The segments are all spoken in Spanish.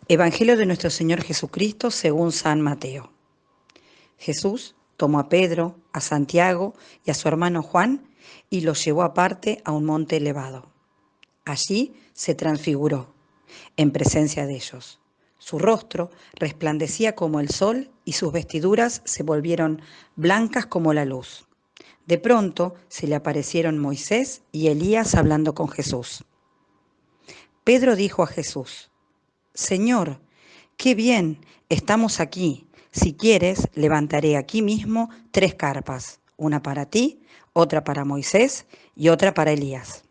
Evangelio de nuestro Señor Jesucristo según San Mateo. Jesús tomó a Pedro, a Santiago y a su hermano Juan y los llevó aparte a un monte elevado. Allí se transfiguró, en presencia de ellos. Su rostro resplandecía como el sol y sus vestiduras se volvieron blancas como la luz. De pronto se le aparecieron Moisés y Elías hablando con Jesús. Pedro dijo a Jesús: Señor, qué bien, estamos aquí. Si quieres, levantaré aquí mismo 3 carpas, una para ti, otra para Moisés y otra para Elías.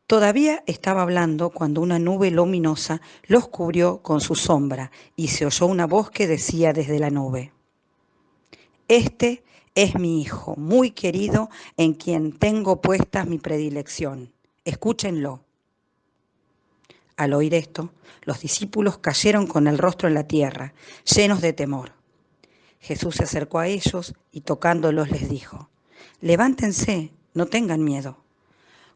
Todavía estaba hablando cuando una nube luminosa los cubrió con su sombra y se oyó una voz que decía desde la nube: Este es mi Hijo, muy querido, en quien tengo puesta mi predilección. Escúchenlo. Al oír esto, los discípulos cayeron con el rostro en la tierra, llenos de temor. Jesús se acercó a ellos y tocándolos les dijo: Levántense, no tengan miedo.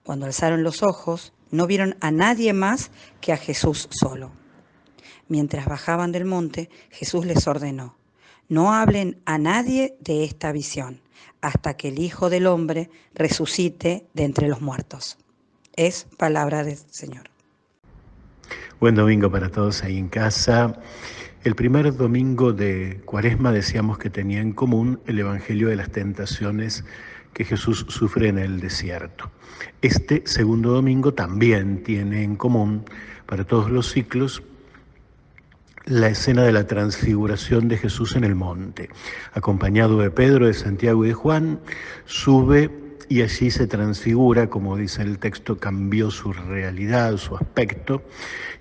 Cuando alzaron los ojos, no vieron a nadie más que a Jesús solo. Mientras bajaban del monte, Jesús les ordenó: No hablen a nadie de esta visión, hasta que el Hijo del Hombre resucite de entre los muertos. Es palabra del Señor. Buen domingo para todos ahí en casa. El primer domingo de Cuaresma decíamos que tenía en común el Evangelio de las tentaciones que Jesús sufre en el desierto. Este segundo domingo también tiene en común para todos los ciclos la escena de la transfiguración de Jesús en el monte. Acompañado de Pedro, de Santiago y de Juan, sube y allí se transfigura, como dice el texto, cambió su realidad, su aspecto,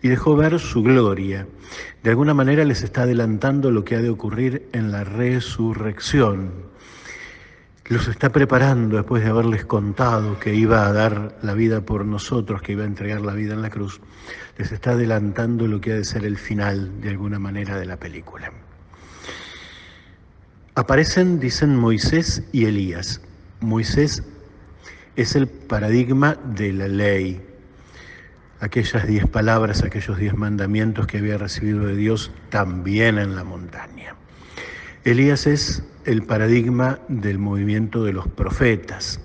y dejó ver su gloria. De alguna manera les está adelantando lo que ha de ocurrir en la resurrección. Los está preparando después de haberles contado que iba a dar la vida por nosotros, que iba a entregar la vida en la cruz. Les está adelantando lo que ha de ser el final, de alguna manera, de la película. Aparecen, dicen, Moisés y Elías. Moisés es el paradigma de la ley. Aquellas 10 palabras, aquellos 10 mandamientos que había recibido de Dios también en la montaña. Elías es el paradigma del movimiento de los profetas.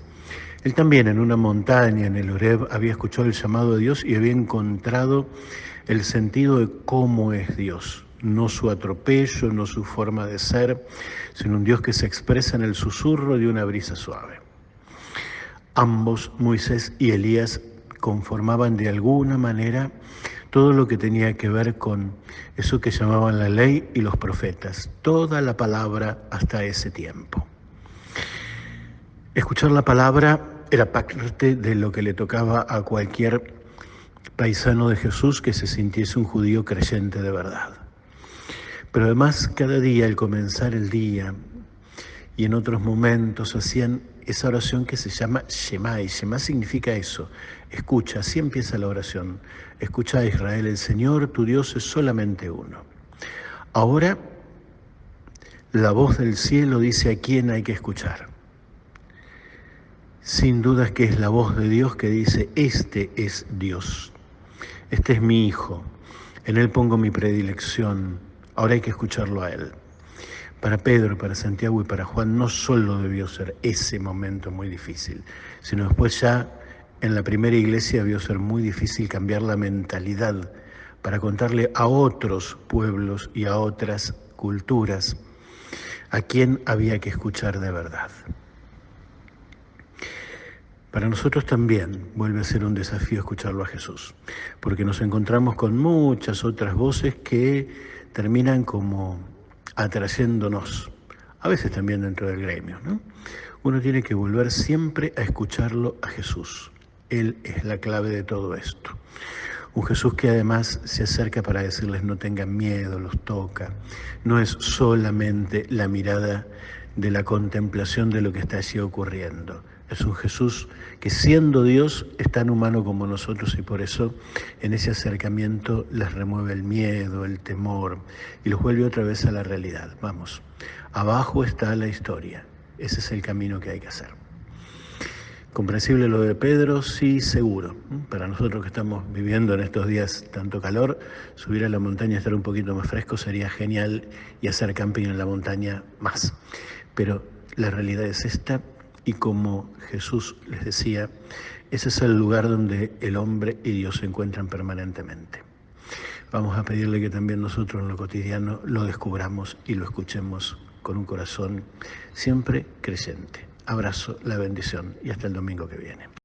Él también en una montaña, en el Horeb, había escuchado el llamado de Dios y había encontrado el sentido de cómo es Dios. No su atropello, no su forma de ser, sino un Dios que se expresa en el susurro de una brisa suave. Ambos, Moisés y Elías, conformaban de alguna manera todo lo que tenía que ver con eso que llamaban la ley y los profetas, toda la palabra hasta ese tiempo. Escuchar la palabra era parte de lo que le tocaba a cualquier paisano de Jesús que se sintiese un judío creyente de verdad. Pero además, cada día, al comenzar el día y en otros momentos, hacían esa oración que se llama Shema, y Shema significa eso: escucha, así empieza la oración. Escucha a Israel, el Señor tu Dios es solamente uno. Ahora, la voz del cielo dice a quién hay que escuchar. Sin dudas que es la voz de Dios que dice: este es Dios, este es mi Hijo, en Él pongo mi predilección, ahora hay que escucharlo a Él. Para Pedro, para Santiago y para Juan no solo debió ser ese momento muy difícil, sino después ya en la primera iglesia debió ser muy difícil cambiar la mentalidad para contarle a otros pueblos y a otras culturas a quién había que escuchar de verdad. Para nosotros también vuelve a ser un desafío escucharlo a Jesús, porque nos encontramos con muchas otras voces que terminan como atrayéndonos, a veces también dentro del gremio, ¿no? Uno tiene que volver siempre a escucharlo a Jesús. Él es la clave de todo esto. Un Jesús que además se acerca para decirles no tengan miedo, los toca. No es solamente la mirada de la contemplación de lo que está allí ocurriendo. Es un Jesús que, siendo Dios, es tan humano como nosotros, y por eso en ese acercamiento les remueve el miedo, el temor y los vuelve otra vez a la realidad. Vamos, abajo está la historia. Ese es el camino que hay que hacer. Comprensible lo de Pedro, sí, seguro. Para nosotros que estamos viviendo en estos días tanto calor, subir a la montaña y estar un poquito más fresco sería genial, y hacer camping en la montaña más. Pero la realidad es esta, y como Jesús les decía, ese es el lugar donde el hombre y Dios se encuentran permanentemente. Vamos a pedirle que también nosotros en lo cotidiano lo descubramos y lo escuchemos con un corazón siempre creyente. Abrazo, la bendición, y hasta el domingo que viene.